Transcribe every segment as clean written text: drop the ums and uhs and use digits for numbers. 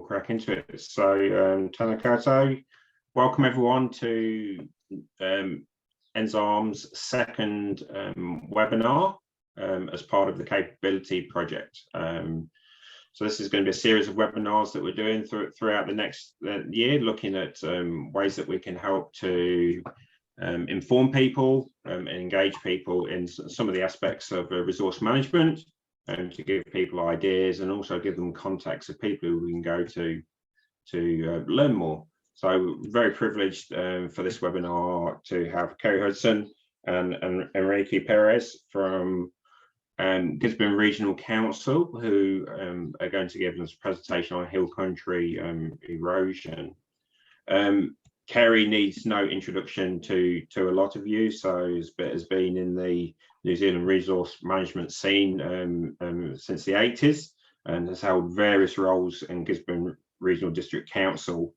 crack into it. So, Tana Koto, welcome everyone to NZARM's second webinar as part of the Capability Project. So this is going to be a series of webinars that we're doing throughout the next year, looking at ways that we can help to inform people and engage people in some of the aspects of resource management, and to give people ideas and also give them contacts of people who we can go to learn more. So very privileged for this webinar to have Kerry Hudson and Enrique Perez from Gisborne Regional Council, who are going to give us a presentation on hill country erosion. Kerry needs no introduction to a lot of you, so has been in the New Zealand resource management scene since the 80s, and has held various roles in Gisborne Regional District Council.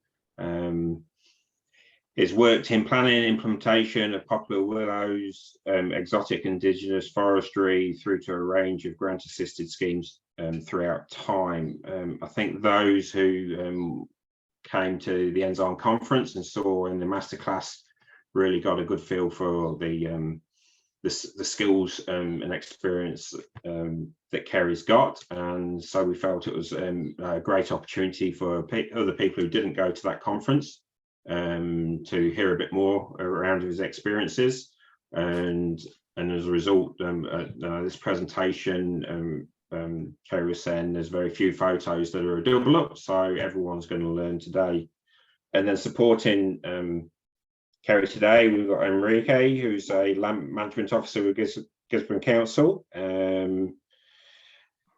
He's worked in planning and implementation of poplar willows, exotic indigenous forestry, through to a range of grant assisted schemes throughout time. I think those who came to the NZARM conference and saw in the masterclass really got a good feel for the skills and experience that Kerry's got, and so we felt it was a great opportunity for other people who didn't go to that conference to hear a bit more around his experiences, and as a result, this presentation, Kerry was saying there's very few photos that are a double up, so everyone's going to learn today. And then supporting Kerry today, we've got Enrique, who's a land management officer with Gisborne Council.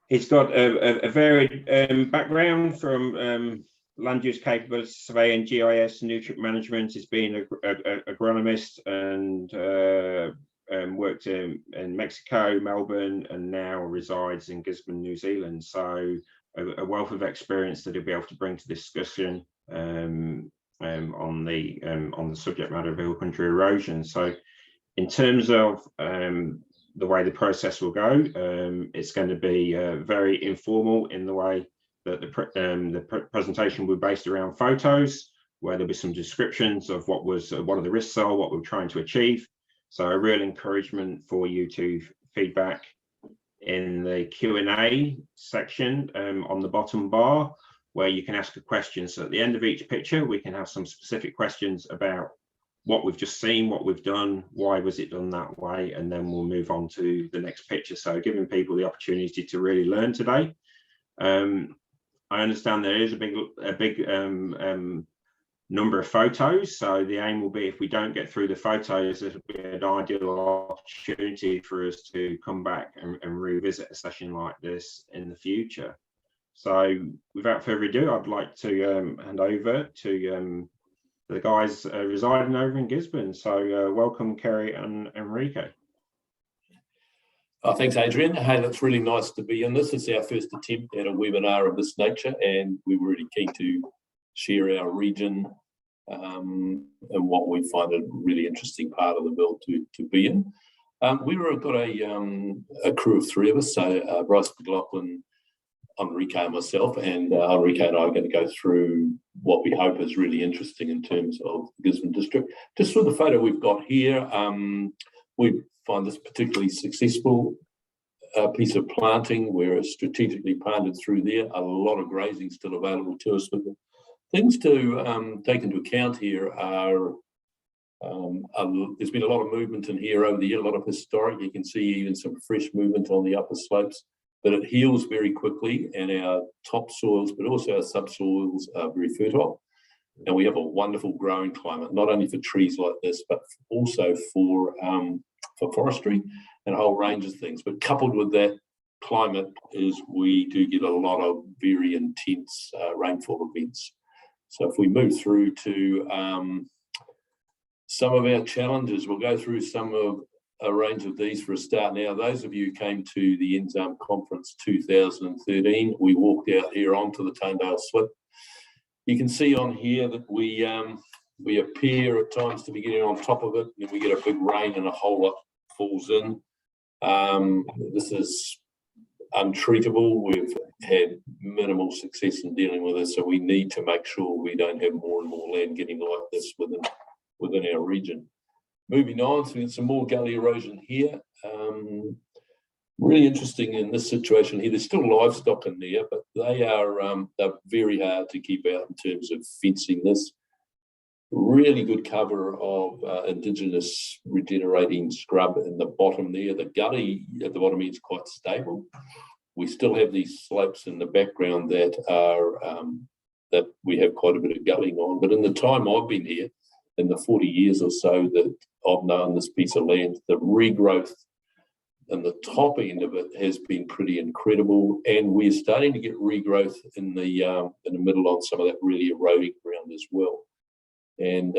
He's got a varied background from land use capability surveying, GIS, nutrient management. He's been an agronomist and worked in Mexico, Melbourne, and now resides in Gisborne, New Zealand. So a wealth of experience that he'll be able to bring to discussion on the subject matter of hill country erosion. So in terms of the way the process will go, it's going to be very informal in the way that the presentation will be based around photos, where there'll be some descriptions of what are the risks are, what we're trying to achieve. So a real encouragement for you to feedback in the Q&A section on the bottom bar, where you can ask a question. So at the end of each picture, we can have some specific questions about what we've just seen, what we've done, why was it done that way, and then we'll move on to the next picture. So giving people the opportunity to really learn today. I understand there is a big number of photos, so the aim will be, if we don't get through the photos, it'll be an ideal opportunity for us to come back and revisit a session like this in the future. So without further ado, I'd like to hand over to the guys residing over in Gisborne. So welcome, Kerry and Enrique. Thanks, Adrian. Hey, that's really nice to be in this. It's our first attempt at a webinar of this nature, and we're really keen to share our region and what we find a really interesting part of the world to be in. We've got a crew of three of us, so Bryce, McLoughlin, Enrique and myself, and Enrique and I are going to go through what we hope is really interesting in terms of the Gisborne district. Just for the photo we've got here, we find this particularly successful piece of planting where it's strategically planted through there. A lot of grazing still available to us. But things to take into account here are there's been a lot of movement in here over the year, a lot of historic. You can see even some fresh movement on the upper slopes, but it heals very quickly, and our topsoils, but also our subsoils, are very fertile. And we have a wonderful growing climate, not only for trees like this, but also for forestry and a whole range of things. But coupled with that climate is we do get a lot of very intense rainfall events. So if we move through to some of our challenges, we'll go through a range of these for a start. Now, those of you who came to the NZARM conference 2013, we walked out here onto the Tonedale Slip. You can see on here that we appear at times to be getting on top of it, and we get a big rain and a whole lot falls in. This is untreatable. We've had minimal success in dealing with it, so we need to make sure we don't have more and more land getting like this within our region. Moving on, so we get some more gully erosion here. Really interesting in this situation here. There's still livestock in there, but they're very hard to keep out in terms of fencing this. Really good cover of indigenous regenerating scrub in the bottom there. The gully at the bottom is quite stable. We still have these slopes in the background that are that we have quite a bit of gullying on. But in the time I've been here, in the 40 years or so that I've known this piece of land, the regrowth and the top end of it has been pretty incredible, and we're starting to get regrowth in the middle on some of that really eroding ground as well. And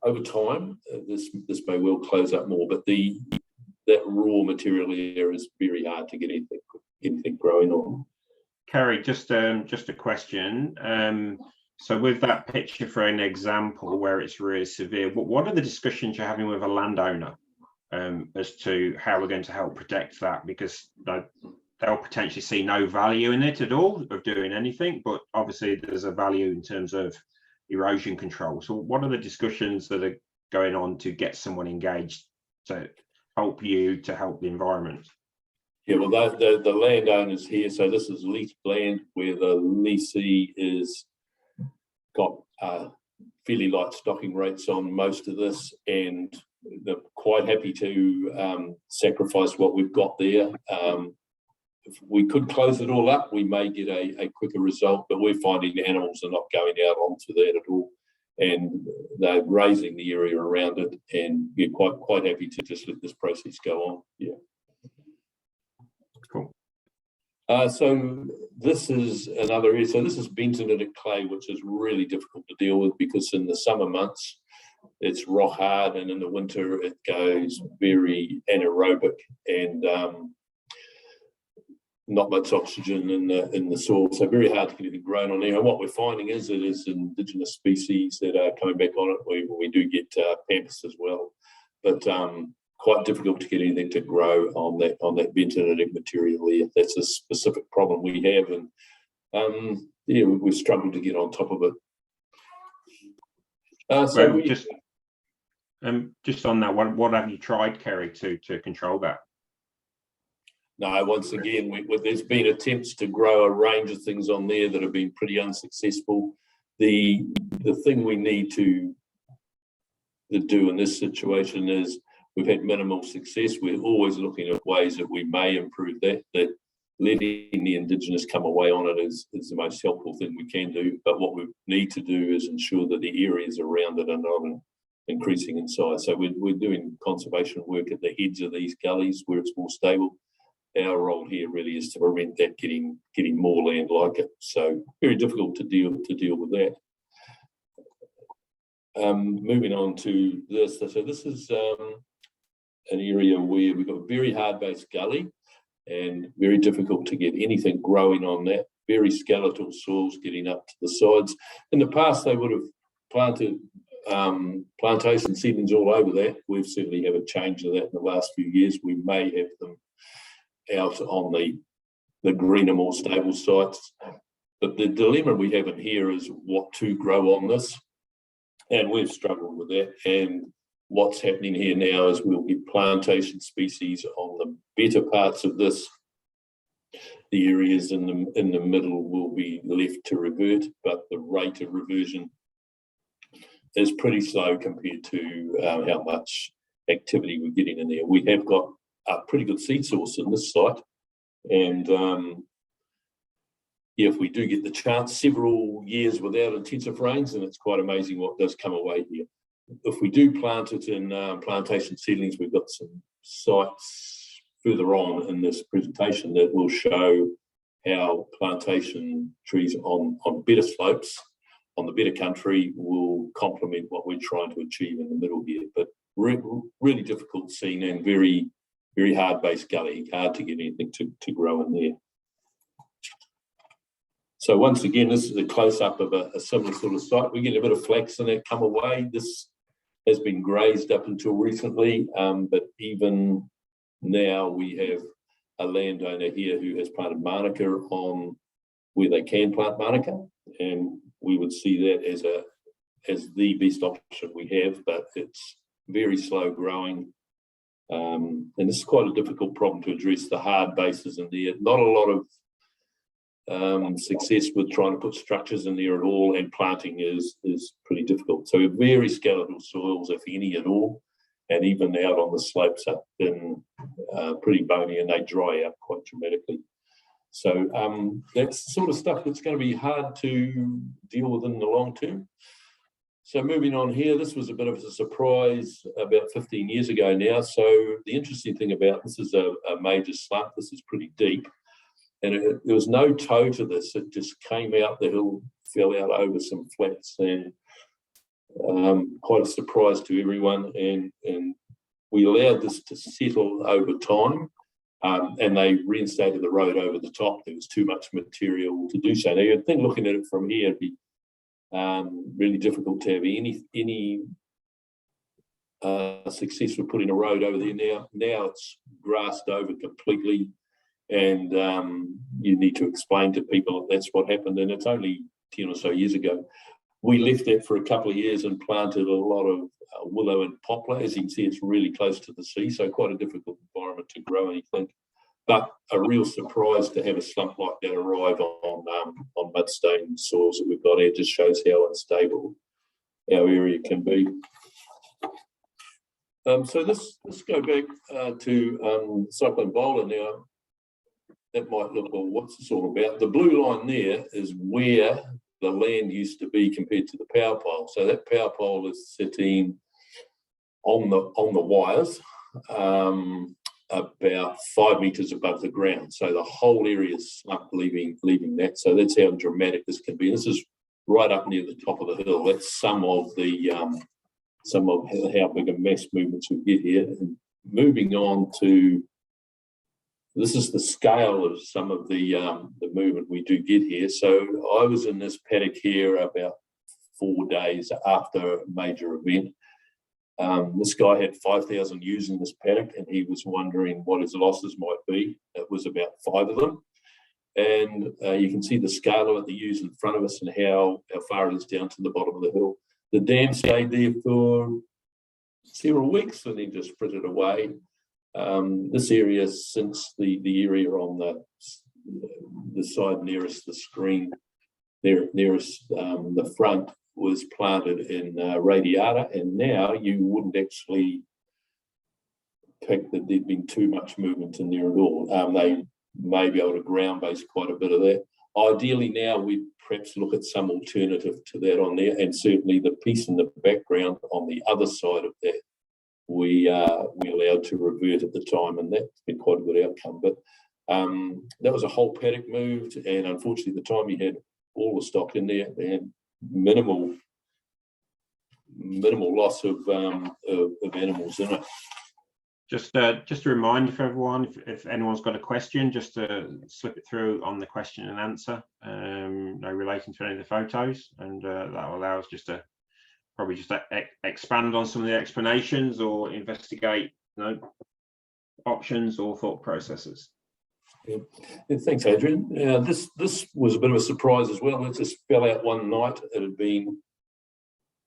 over time, this may well close up more, but that raw material there is very hard to get anything growing on. Kerry, just a question. So with that picture for an example where it's really severe, what are the discussions you're having with a landowner as to how we're going to help protect that? Because they'll potentially see no value in it at all of doing anything, but obviously there's a value in terms of erosion control. So what are the discussions that are going on to get someone engaged to help you to help the environment? Yeah, well, the landowners here, so this is leased land where the leasee is got fairly light stocking rates on most of this, and they're quite happy to sacrifice what we've got there. If we could close it all up, we may get a quicker result, but we're finding the animals are not going out onto that at all, and they're grazing the area around it, and we're quite happy to just let this process go on. Yeah. Cool. So this is another area. So this is bentonitic clay, which is really difficult to deal with because in the summer months it's rock hard, and in the winter it goes very anaerobic and not much oxygen in the soil, so very hard to get anything grown on there. And what we're finding is it is indigenous species that are coming back on it. We do get pampas as well, but quite difficult to get anything to grow on that bentonitic material there. That's a specific problem we have, and yeah, we've struggled to get on top of it. So just on that, what have you tried, Kerry, to control that? No, once again, there's been attempts to grow a range of things on there that have been pretty unsuccessful. The thing we need to do in this situation is we've had minimal success. We're always looking at ways that we may improve that letting the indigenous come away on it is the most helpful thing we can do. But what we need to do is ensure that the areas around it are not increasing in size. So we're doing conservation work at the heads of these gullies where it's more stable. Our role here really is to prevent that getting more land like it. So very difficult to deal with that. Moving on to this. So this is an area where we've got a very hard-based gully and very difficult to get anything growing on that. Very skeletal soils getting up to the sides. In the past, they would have planted plantation seedlings all over that. We've certainly had a change of that in the last few years. We may have them out on the greener, more stable sites. But the dilemma we have in here is what to grow on this. And we've struggled with that. And what's happening here now is we'll get plantation species on the better parts of this. The areas in the middle will be left to revert, but the rate of reversion is pretty slow compared to how much activity we're getting in there. We have got a pretty good seed source in this site, and if we do get the chance, several years without intensive rains, then it's quite amazing what does come away here. If we do plant it in plantation seedlings, we've got some sites further on in this presentation that will show how plantation trees on better slopes, on the better country, will complement what we're trying to achieve in the middle here. But really difficult scene and very, very hard-based gully, hard to get anything to grow in there. So once again, this is a close-up of a similar sort of site. We get a bit of flax in it come away. This has been grazed up until recently, but even now we have a landowner here who has planted manuka on where they can plant manuka, and we would see that as the best option we have, but it's very slow growing. And this is quite a difficult problem to address, the hard bases in there. Not a lot of success with trying to put structures in there at all, and planting is pretty difficult. So very skeletal soils, if any at all, and even out on the slopes have been pretty bony, and they dry out quite dramatically. So that's the sort of stuff that's going to be hard to deal with in the long term. So moving on here, this was a bit of a surprise about 15 years ago now. So the interesting thing about this is a major slump. This is pretty deep, and there was no toe to this. It just came out the hill, fell out over some flats, and quite a surprise to everyone. And we allowed this to settle over time, and they reinstated the road over the top. There was too much material to do so. Now you'd think, looking at it from here, it'd be really difficult to have any success with putting a road over there. Now it's grassed over completely, and you need to explain to people that that's what happened, and it's only 10 or so years ago. We left that for a couple of years and planted a lot of willow and poplar. As you can see, it's really close to the sea, so quite a difficult environment to grow anything. But a real surprise to have a slump like that arrive on mudstone soils that we've got here. Just shows how unstable our area can be. So let's go back to cyclone bowler now. That might look, well, what's this all about? The blue line there is where the land used to be compared to the power pole. So that power pole is sitting on the wires, about 5 metres above the ground. So the whole area is slumped, leaving that. So that's how dramatic this can be. This is right up near the top of the hill. That's some of how big a mass movements we get here. And moving on to, this is the scale of some of the movement we do get here. So I was in this paddock here about 4 days after a major event. This guy had 5,000 ewes in this paddock, and he was wondering what his losses might be. It was about 5 of them. And you can see the scale of the ewes in front of us and how far it is down to the bottom of the hill. The dam stayed there for several weeks and then just frittered away. This area, since the area on the side nearest the screen, nearest the front, was planted in radiata, and now you wouldn't actually pick that there'd been too much movement in there at all. They may be able to ground base quite a bit of that. Ideally now we'd perhaps look at some alternative to that on there, and certainly the piece in the background on the other side of that we allowed to revert at the time, and that's been quite a good outcome. But that was a whole paddock moved, and unfortunately the time you had all the stock in there, they had minimal loss of animals in it. Just a reminder for everyone, if anyone's got a question, just to slip it through on the question and answer, no relating to any of the photos, and that will allow us just to expand on some of the explanations or investigate, options or thought processes. Yeah. Thanks, Adrian. This was a bit of a surprise as well. It just fell out one night. It had been,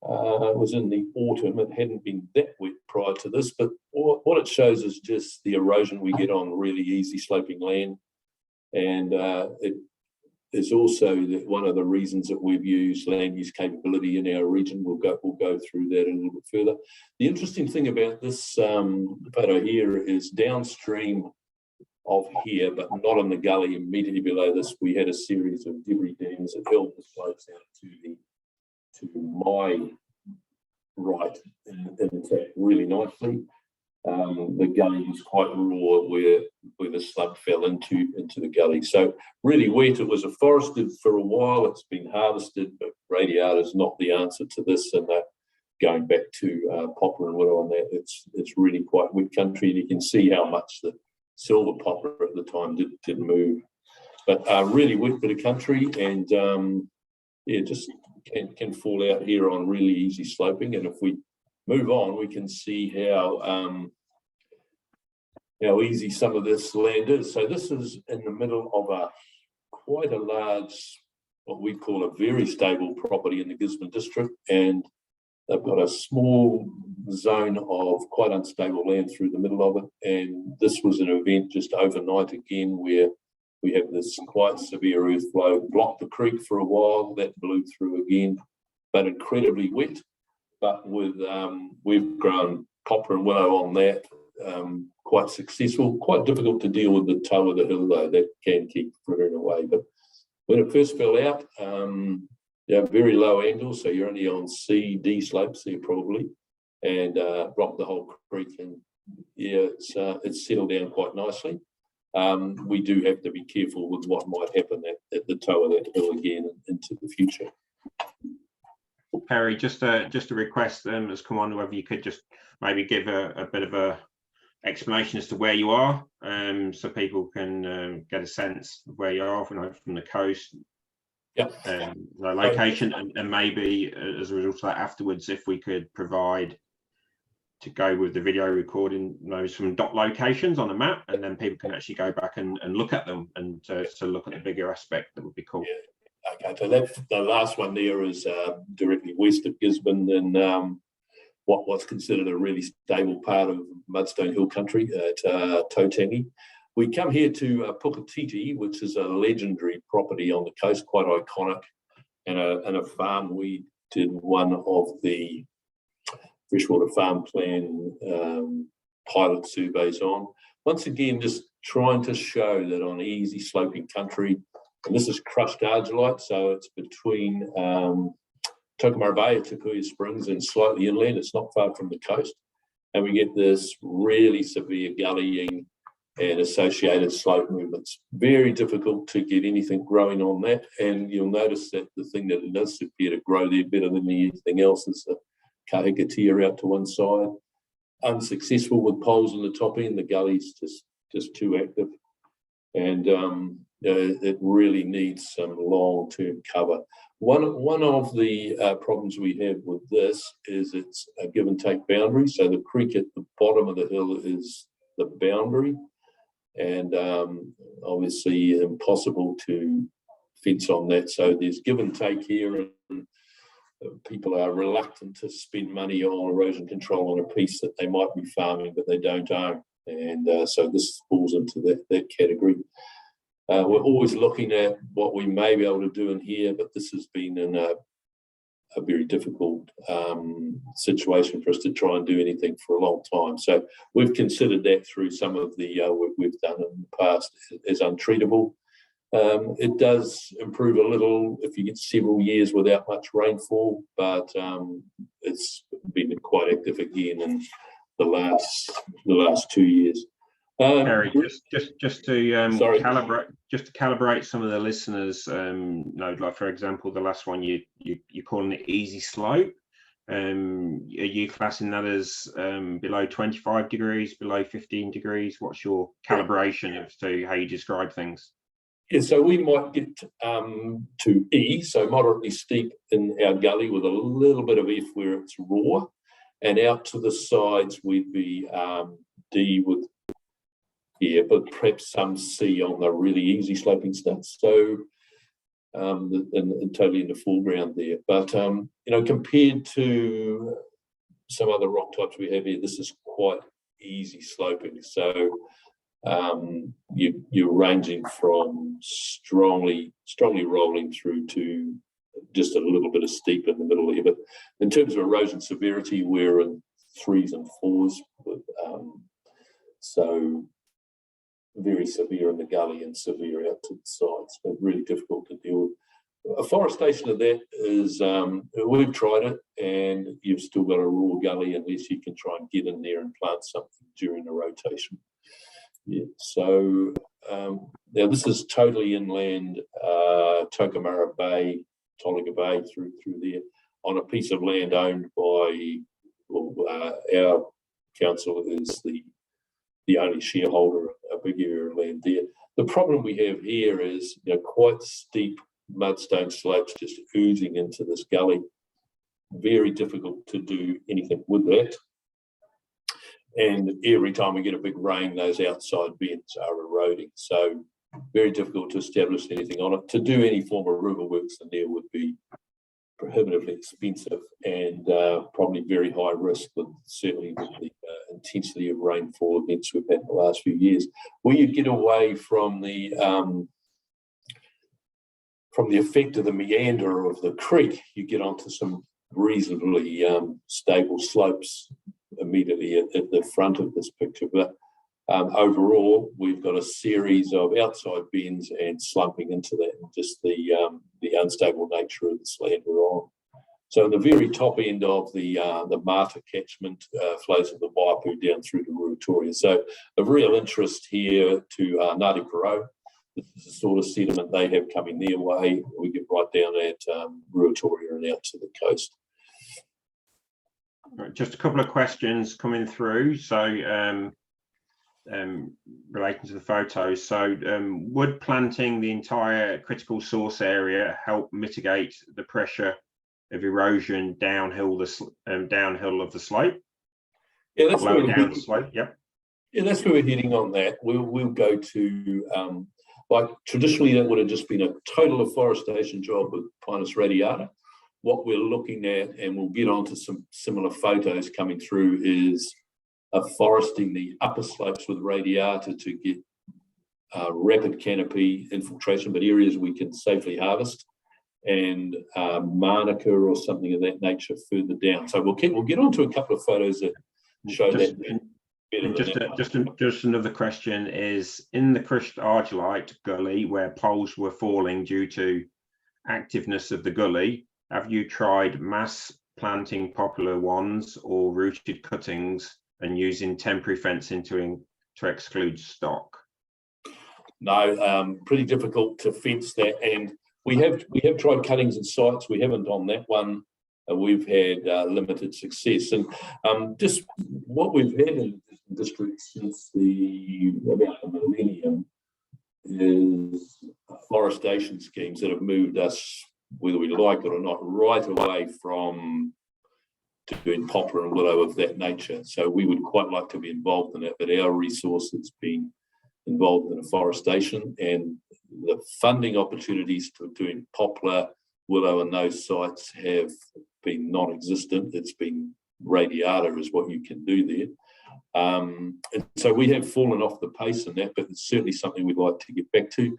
it was in the autumn. It hadn't been that wet prior to this, but what it shows is just the erosion we get on really easy sloping land. And it is also one of the reasons that we've used land use capability in our region. We'll go through that a little bit further. The interesting thing about this photo here is downstream of here, but not in the gully immediately below this, we had a series of debris dams that held the slopes out to my right, and in fact really nicely. The gully is quite raw where the slug fell into the gully. So really wet. It was forested for a while. It's been harvested, but radiata is not the answer to this. And going back to poplar and willow on that, it's really quite wet country, and you can see how much the silver poplar at the time did move. But really wet bit of country, and just can fall out here on really easy sloping. And if we move on, we can see how easy some of this land is. So this is in the middle of a quite a large, what we call a very stable property in the Gisborne District, and they've got a small zone of quite unstable land through the middle of it. And this was an event just overnight again, where we had this quite severe earth flow, blocked the creek for a while, that blew through again, but incredibly wet. But with we've grown poplar and willow on that, quite successful. Quite difficult to deal with the toe of the hill though, that can keep flittering away. But when it first fell out, very low angles, so you're only on C, D slopes there probably, and rocked the whole creek, and it's settled down quite nicely. We do have to be careful with what might happen at the toe of that hill again into the future. Kerry, just a request has come on, whether you could just maybe give a bit of a explanation as to where you are, so people can get a sense of where you are from the coast. Yep. The location, and maybe as a result of that afterwards, if we could provide, to go with the video recording, those some dot locations on a map, and then people can actually go back and look at them, and to look at the bigger aspect, that would be cool. Yeah. Okay, so the last one there is directly west of Gisborne, and what's considered a really stable part of Mudstone Hill country at Tautangi. We come here to Pukatiti, which is a legendary property on the coast, quite iconic, and a farm we did one of the freshwater farm plan pilot surveys on. Once again, just trying to show that on easy sloping country, and this is crushed argillite, so it's between Tokomara Bay at Tukuya Springs and slightly inland. It's not far from the coast, and we get this really severe gullying and associated slope movements. Very difficult to get anything growing on that, and you'll notice that the thing that does appear to grow there better than anything else is the kahikatea out to one side. Unsuccessful with poles in the top end, the gully's just too active, and it really needs some long-term cover. One of the problems we have with this is it's a give and take boundary. So the creek at the bottom of the hill is the boundary, and obviously impossible to fence on that. So there's give and take here, and people are reluctant to spend money on erosion control on a piece that they might be farming but they don't own, and so this falls into that category. We're always looking at what we may be able to do in here, but this has been in a very difficult situation for us to try and do anything for a long time. So we've considered that through some of the work we've done in the past as untreatable. It does improve a little if you get several years without much rainfall, but it's been quite active again in the last 2 years. Kerry, just to calibrate some of the listeners, like for example, the last one you're calling it easy slope. Are you classing that as below 25 degrees, below 15 degrees? What's your calibration as to how you describe things? Yeah, so we might get to E, so moderately steep in our gully with a little bit of F where it's raw, and out to the sides we'd be D with, but perhaps some C on the really easy sloping stuff. So and totally in the foreground there. But compared to some other rock types we have here, this is quite easy sloping. So you're ranging from strongly rolling through to just a little bit of steep in the middle here. But in terms of erosion severity, we're in 3s and 4s, so very severe in the gully and severe out to the sides, but really difficult to deal with. Afforestation of that is, we've tried it, and you've still got a raw gully unless you can try and get in there and plant something during the rotation. Yeah, so now this is totally inland, Tokomara Bay, Tolaga Bay through there, on a piece of land owned by, our council is the only shareholder, a big area of land there. The problem we have here is quite steep mudstone slopes just oozing into this gully. Very difficult to do anything with that. And every time we get a big rain, those outside bends are eroding. So very difficult to establish anything on it. To do any form of river works in there would be prohibitively expensive and probably very high risk, certainly with the intensity of rainfall events we've had in the last few years. Where you get away from the effect of the meander of the creek, you get onto some reasonably stable slopes immediately at the front of this picture. But overall, we've got a series of outside bends and slumping into that, and just the unstable nature of this land we're on. So the very top end of the Mata catchment flows of the Waipu down through to Ruatoria. So of real interest here to Ngāti Porou. This is the sort of sediment they have coming their way. We get right down at Ruatoria and out to the coast. Right, just a couple of questions coming through. So relating to the photos. So would planting the entire critical source area help mitigate the pressure of erosion downhill of the slope? Yeah, that's lower down the slope. Yep. Yeah, that's where we're heading on that. We'll go to like traditionally that would have just been a total afforestation job with Pinus radiata. What we're looking at, and we'll get onto some similar photos coming through, is afforesting the upper slopes with radiata to get rapid canopy infiltration, but areas we can safely harvest, and manuka or something of that nature further down. So we'll get onto a couple of photos that show that. Just another question is, in the crushed argillite gully where poles were falling due to activeness of the gully, have you tried mass planting popular ones or rooted cuttings and using temporary fencing to exclude stock? No, pretty difficult to fence that, and we have tried cuttings and sites. We haven't on that one. We've had limited success, and just what we've had in the district since about the millennium is afforestation schemes that have moved us, whether we like it or not, right away from doing poplar and willow of that nature. So we would quite like to be involved in it, but our resources being involved in afforestation and the funding opportunities to doing poplar, willow and those sites have been non-existent. It's been radiata is what you can do there. And so we have fallen off the pace in that, but it's certainly something we'd like to get back to.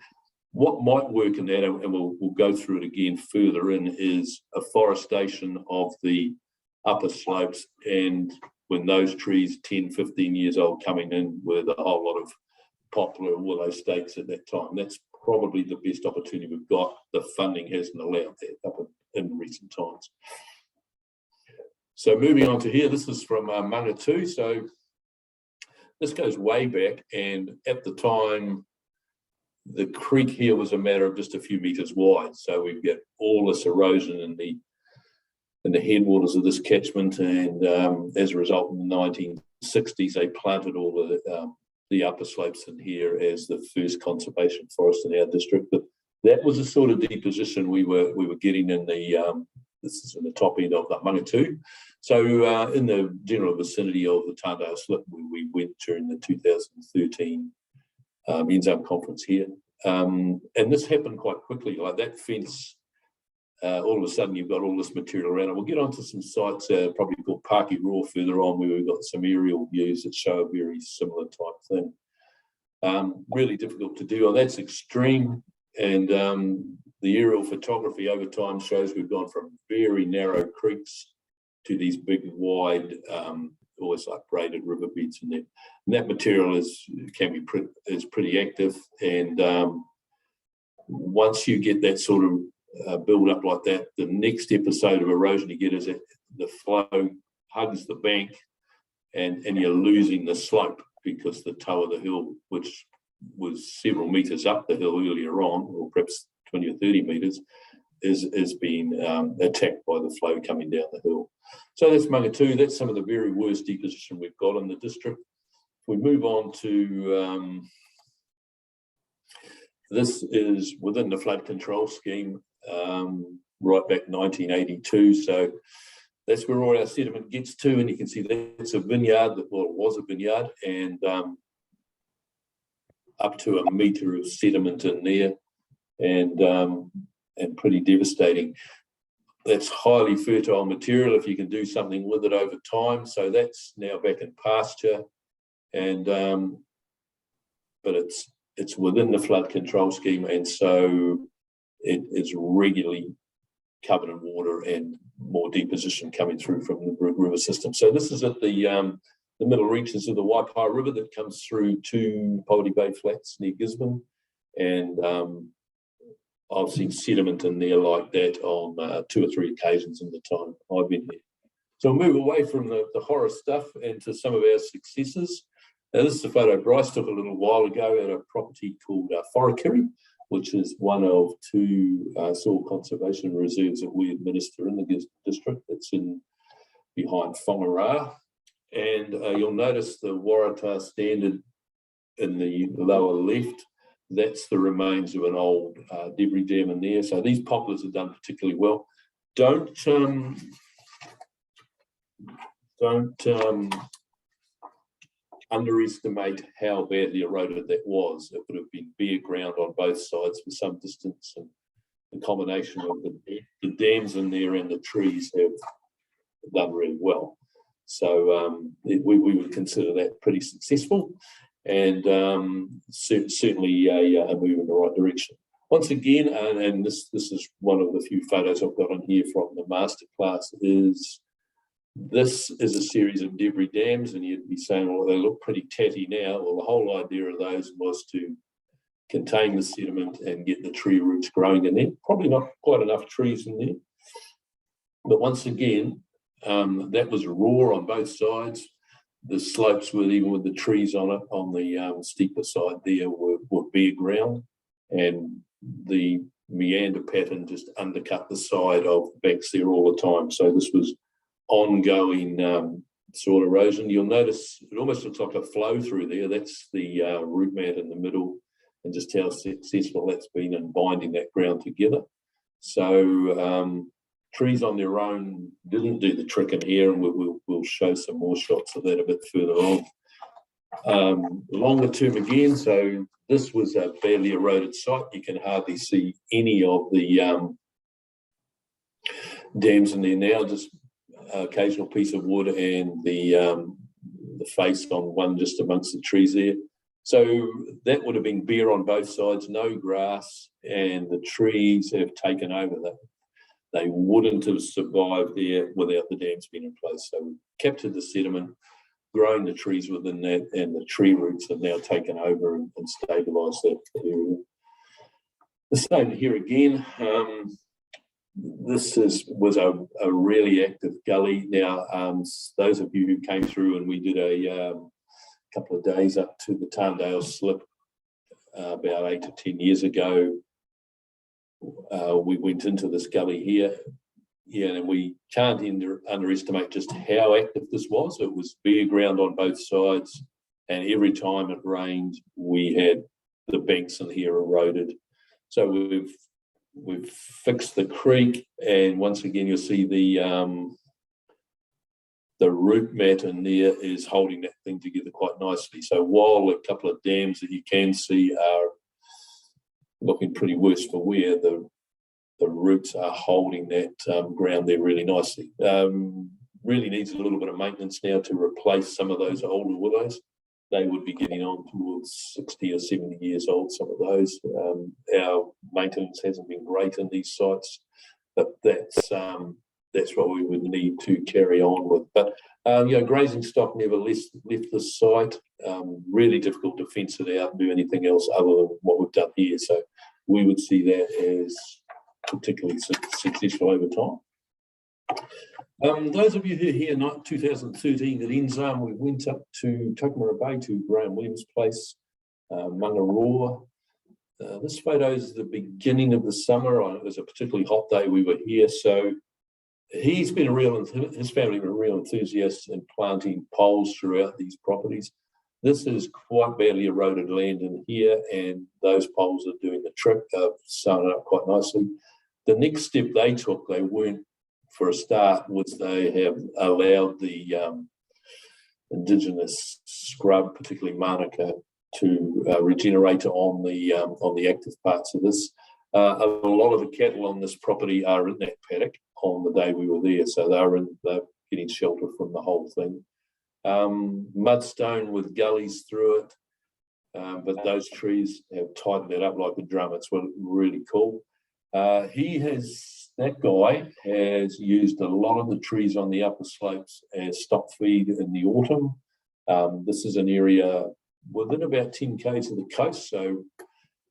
What might work in that, and we'll go through it again further in, is afforestation of the upper slopes, and when those trees 10, 15 years old coming in with a whole lot of poplar and willow stakes at that time. That's probably the best opportunity we've got. The funding hasn't allowed that up in recent times. So moving on to here, this is from Mangatū. So this goes way back, and at the time, the creek here was a matter of just a few meters wide. So we've got all this erosion in the headwaters of this catchment, and as a result, in the 1960s, they planted all the upper slopes in here as the first conservation forest in our district. But that was the sort of deposition we were getting in the this is in the top end of the Mangatū. So in the general vicinity of the Tāndale Slip, we went during the 2013 NZARM conference here. And this happened quite quickly, like that fence, all of a sudden you've got all this material around it. We'll get onto some sites, probably called Pāki Raw further on, where we've got some aerial views that show a very similar type thing. Really difficult to do. That's extreme, and the aerial photography over time shows we've gone from very narrow creeks to these big, wide, always like braided riverbeds in there. And that material is pretty active, and once you get that sort of build up like that, the next episode of erosion you get is that the flow hugs the bank, and you're losing the slope because the toe of the hill, which was several meters up the hill earlier on, or perhaps 20 or 30 meters, is being attacked by the flow coming down the hill. So that's Mangatū. That's some of the very worst deposition we've got in the district. We move on to this is within the flood control scheme, right back 1982. So that's where all our sediment gets to, and you can see that's a vineyard, well, it was a vineyard, and up to 1 metre of sediment in there, and pretty devastating. That's highly fertile material if you can do something with it over time. So that's now back in pasture, and but it's within the flood control scheme, and so it's regularly covered in water and more deposition coming through from the river system. So this is at the middle reaches of the Waipai River that comes through to Poverty Bay Flats near Gisborne, and I've seen sediment in there like that on 2 or 3 occasions in the time I've been there. So we'll move away from the horror stuff and to some of our successes. Now, this is a photo Bryce took a little while ago at a property called Kerry, which is one of 2 soil conservation reserves that we administer in the Gisborne district. It's behind Whangarā. And you'll notice the Waratah standard in the lower left. That's the remains of an old debris dam in there. So these poplars have done particularly well. Don't underestimate how badly eroded that was. It would have been bare ground on both sides for some distance, and the combination of the dams in there and the trees have done really well. So we would consider that pretty successful, and certainly a move in the right direction. Once again, and this is one of the few photos I've got on here from the masterclass, this is a series of debris dams, and you'd be saying, well, they look pretty tatty now. Well, the whole idea of those was to contain the sediment and get the tree roots growing in there. Probably not quite enough trees in there. But once again, that was raw on both sides. The slopes, even with the trees on it, on the steeper side there, were bare ground, and the meander pattern just undercut the side of the banks there all the time. So this was ongoing soil erosion. You'll notice it almost looks like a flow through there. That's the root mat in the middle, and just how successful that's been in binding that ground together. So trees on their own didn't do the trick in here, and we'll show some more shots of that a bit further on. Longer term again, so this was a badly eroded site. You can hardly see any of the dams in there now, just occasional piece of wood and the face on one just amongst the trees there. So that would have been bare on both sides, no grass, and the trees have taken over that. They wouldn't have survived there without the dams being in place. So we captured the sediment, grown the trees within that, and the tree roots have now taken over and stabilised that area. The same here again. This was a really active gully. Now, those of you who came through, and we did a couple of days up to the Tarndale Slip about 8 to 10 years ago, we went into this gully here. Yeah, and we can't underestimate just how active this was. It was bare ground on both sides, and every time it rained, we had the banks in here eroded. So we've fixed the creek, and once again you'll see the root mat in there is holding that thing together quite nicely. So while a couple of dams that you can see are looking pretty worse for wear, the roots are holding that ground there really nicely. Really needs a little bit of maintenance now to replace some of those older willows. They would be getting on towards 60 or 70 years old, some of those. Our maintenance hasn't been great in these sites, but that's what we would need to carry on with. But grazing stock never left the site. Really difficult to fence it out and do anything else other than what we've done here. So we would see that as particularly successful over time. Those of you who are here in 2013 at NZARM, we went up to Tukumara Bay to Graham Williams' place, Mangaroa. This photo is the beginning of the summer. It was a particularly hot day we were here, so his family were real enthusiasts in planting poles throughout these properties. This is quite badly eroded land in here, and those poles are doing the trick. They've sewn it up quite nicely. The next step they took, they weren't for a start, was they have allowed the indigenous scrub, particularly manuka, regenerate on the active parts of this. A lot of the cattle on this property are in that paddock on the day we were there, so they're getting shelter from the whole thing. Mudstone with gullies through it, but those trees have tightened it up like a drum. It's really cool. That guy has used a lot of the trees on the upper slopes as stock feed in the autumn. This is an area within about 10 k's of the coast, so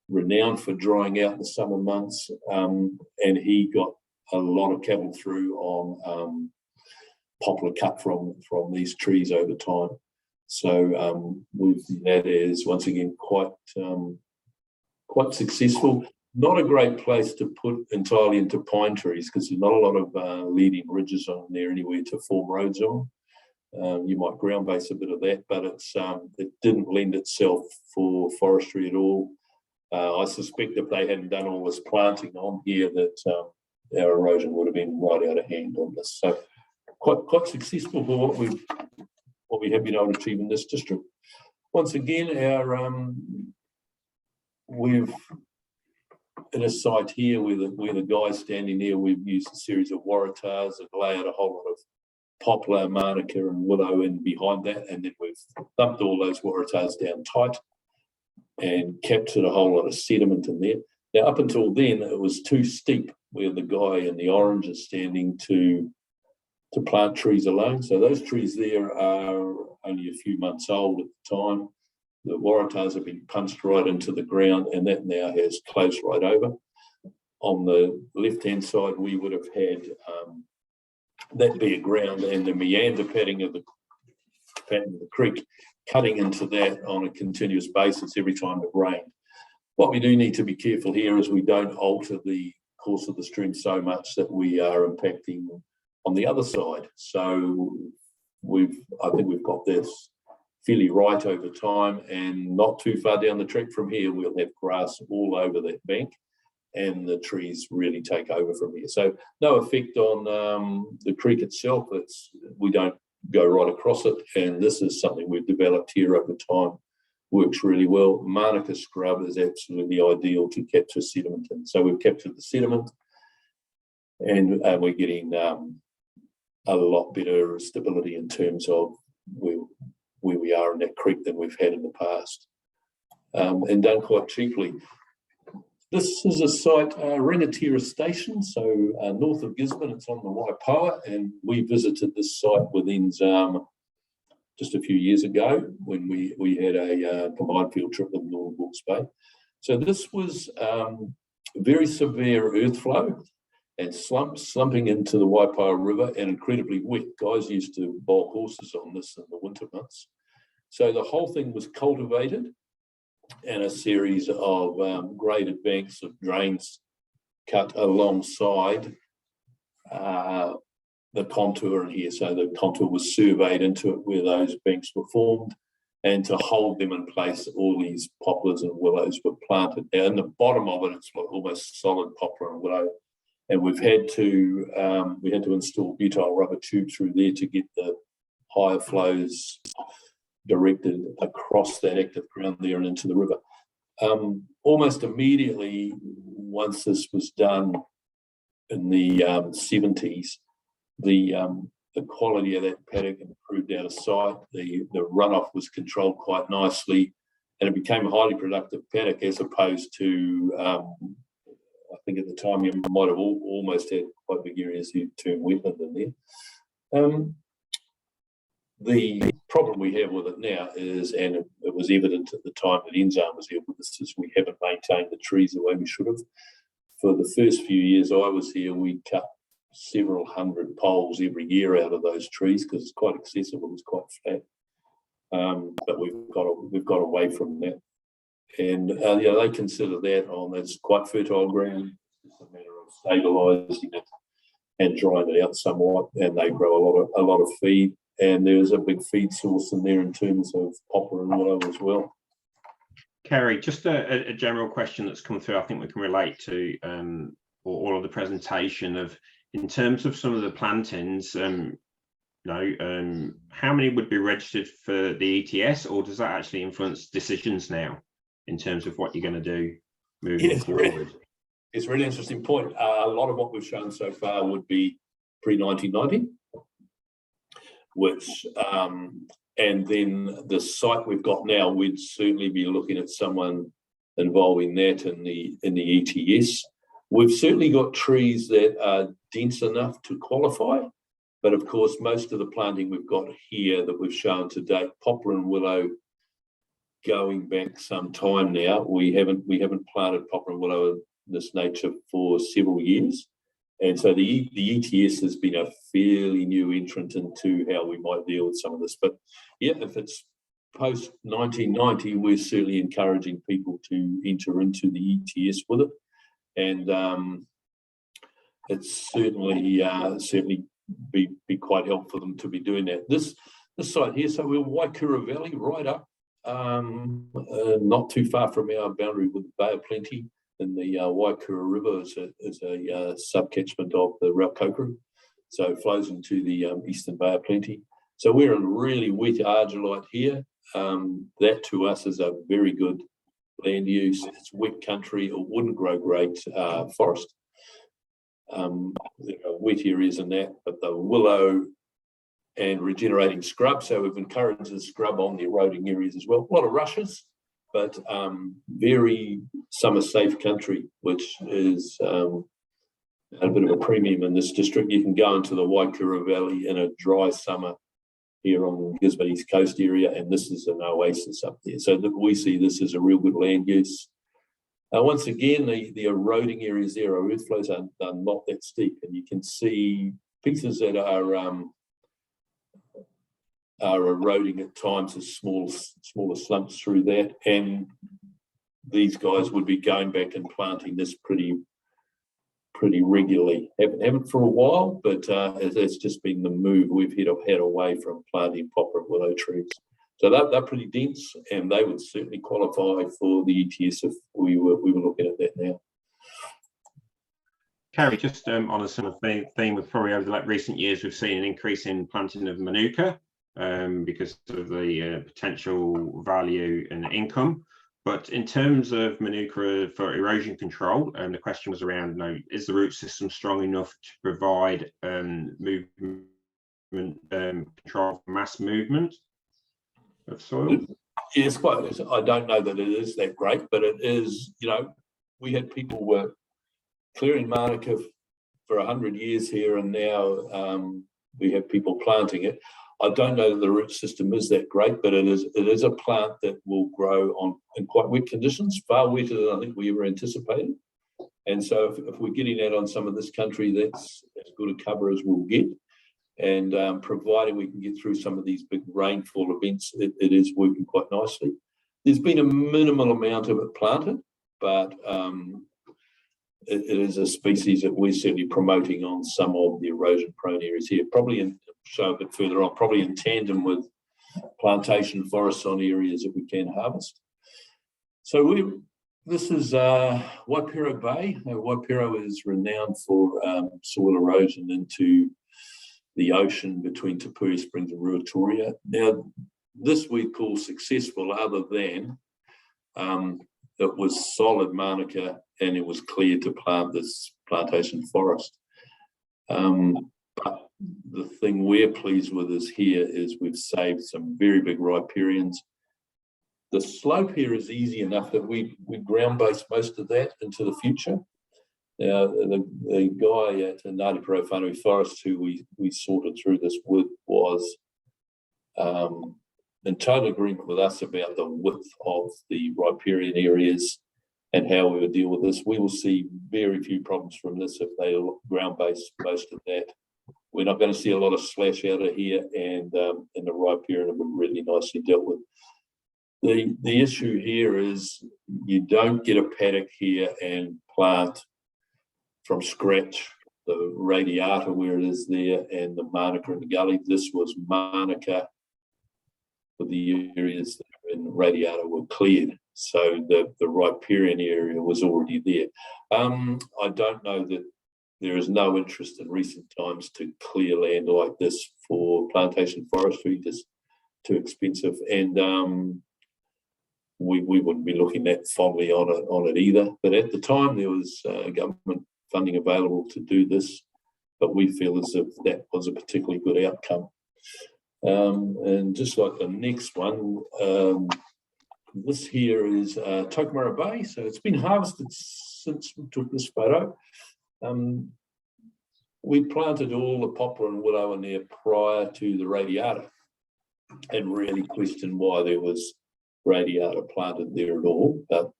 renowned for drying out in the summer months. And he got a lot of cattle through on poplar cut from these trees over time. So that is once again quite successful. Not a great place to put entirely into pine trees because there's not a lot of leading ridges on there anywhere to form roads on. You might ground base a bit of that, but it didn't lend itself for forestry at all. I suspect if they hadn't done all this planting on here that our erosion would have been right out of hand on this. So quite successful for what we have been able to achieve in this district. Once again, we've in a site here where the guy's standing there, we've used a series of waratahs and lay out a whole lot of poplar, manuka and willow in behind that, and then we've dumped all those waratahs down tight and captured a whole lot of sediment in there. Now, up until then, it was too steep where the guy in the orange is standing to plant trees alone. So those trees there are only a few months old at the time. The waratahs have been punched right into the ground, and that now has closed right over. On the left-hand side, we would have had that bare ground and the meander pattern of the creek cutting into that on a continuous basis every time it rained. What we do need to be careful here is we don't alter the course of the stream so much that we are impacting on the other side. So I think we've got this fairly right over time, and not too far down the track from here, we'll have grass all over that bank and the trees really take over from here. So no effect on the creek itself. We don't go right across it, and this is something we've developed here over time. Works really well. Manuka scrub is absolutely ideal to capture sediment in. So we've captured the sediment, and we're getting a lot better stability in terms of where we are in that creek than we've had in the past, and done quite cheaply. This is a site, Rangatira Station, so north of Gisborne. It's on the Waipoa, and we visited this site with NZARM just a few years ago when we had a combined field trip with Northern Hawke's Bay. So this was very severe earth flow and slumping into the Waipoa River and incredibly wet. Guys used to bowl horses on this in the winter months. So the whole thing was cultivated, and a series of graded banks of drains cut alongside the contour in here. So the contour was surveyed into it where those banks were formed, and to hold them in place, all these poplars and willows were planted. Now, in the bottom of it, it's like almost solid poplar and willow, and we had to install butyl rubber tube through there to get the higher flows directed across that active ground there and into the river. Almost immediately, once this was done in the 70s, the quality of that paddock improved out of sight. The runoff was controlled quite nicely, and it became a highly productive paddock as opposed to, I think at the time you might have almost had quite big areas you turned wetland in there. The problem we have with it now is, and it was evident at the time that NZARM was here with us, is we haven't maintained the trees the way we should have. For the first few years I was here, we cut several hundred poles every year out of those trees because it's quite accessible, it's quite flat. But we've got away from that, and they consider that that's quite fertile ground. It's a matter of stabilising it and drying it out somewhat, and they grow a lot of feed. And there's a big feed source in there in terms of poplar and willow as well. Kerry, just a general question that's come through, I think we can relate to all of the presentation of, in terms of some of the plantings, know, how many would be registered for the ETS, or does that actually influence decisions now in terms of what you're going to do moving forward? It's a really interesting point. A lot of what we've shown so far would be pre-1990, which, and then the site we've got now, we'd certainly be looking at someone involving that in the ETS. We've certainly got trees that are dense enough to qualify, but of course, most of the planting we've got here that we've shown to date, poplar and willow, going back some time now, we haven't planted poplar and willow in this nature for several years. And so the ETS has been a fairly new entrant into how we might deal with some of this. But yeah, if it's post 1990, we're certainly encouraging people to enter into the ETS with it. And it's certainly be quite helpful for them to be doing that. This site here, so we're Waikura Valley, right up, not too far from our boundary with the Bay of Plenty. And the Waikura River is a sub-catchment of the Raukokuru, so it flows into the eastern Bay of Plenty. So we're in really wet argillite here. That to us is a very good land use. It's wet country. It wouldn't grow great forest. There are wet areas in that, but the willow and regenerating scrub. So we've encouraged the scrub on the eroding areas as well. A lot of rushes, but very summer safe country, which is a bit of a premium in this district. You can go into the Waikura Valley in a dry summer here on Gisborne East Coast area, and this is an oasis up there. So we see this as a real good land use. Once again, the eroding areas there, our earth flows are not that steep, and you can see pieces that are eroding at times as smaller slumps through that, and these guys would be going back and planting this pretty regularly. Haven't for a while, but it's just been the move we've had away from planting poplar and willow trees. So they're pretty dense, and they would certainly qualify for the ETS if we were looking at that now. Kerry, just on a similar theme, with probably over the recent years, we've seen an increase in planting of manuka because of the potential value and income. But in terms of manuka for erosion control, the question was around, is the root system strong enough to provide movement control for mass movement of soil? Yes, I don't know that it is that great, but it is. We had people were clearing manuka for 100 years here, and now we have people planting it. I don't know that the root system is that great, but it is a plant that will grow in quite wet conditions, far wetter than I think we ever anticipated. And so if we're getting that on some of this country, that's as good a cover as we'll get. And providing we can get through some of these big rainfall events, it is working quite nicely. There's been a minimal amount of it planted, but it is a species that we're certainly promoting on some of the erosion-prone areas here. Probably show a bit further on, probably in tandem with plantation forests on areas that we can harvest. So this is Waipiro Bay. Waipiro is renowned for soil erosion into the ocean between Te Puhi Springs and Ruatoria. Now, this we call successful, other than it was solid manuka and it was clear to plant this plantation forest. But the thing we're pleased with is we've saved some very big riparians. The slope here is easy enough that we ground base most of that into the future. Now, the guy at Ngāti Porou Whānui Forest who we sorted through this with was in total agreement with us about the width of the riparian areas and how we would deal with this. We will see very few problems from this if they ground base most of that. We're not going to see a lot of slash out of here, and the riparian will be really nicely dealt with. The issue here is you don't get a paddock here and plant from scratch the radiata where it is there and the manuka in the gully. This was manuka, but the areas that in radiata were cleared. So the riparian area was already there. I don't know that there is no interest in recent times to clear land like this for plantation forestry, just too expensive, and we wouldn't be looking that fondly on it either. But at the time, there was government funding available to do this, but we feel as if that was a particularly good outcome. And just like the next one, this here is Tokamara Bay. So it's been harvested since we took this photo. We planted all the poplar and willow in there prior to the radiata, and really questioned why there was radiata planted there at all, but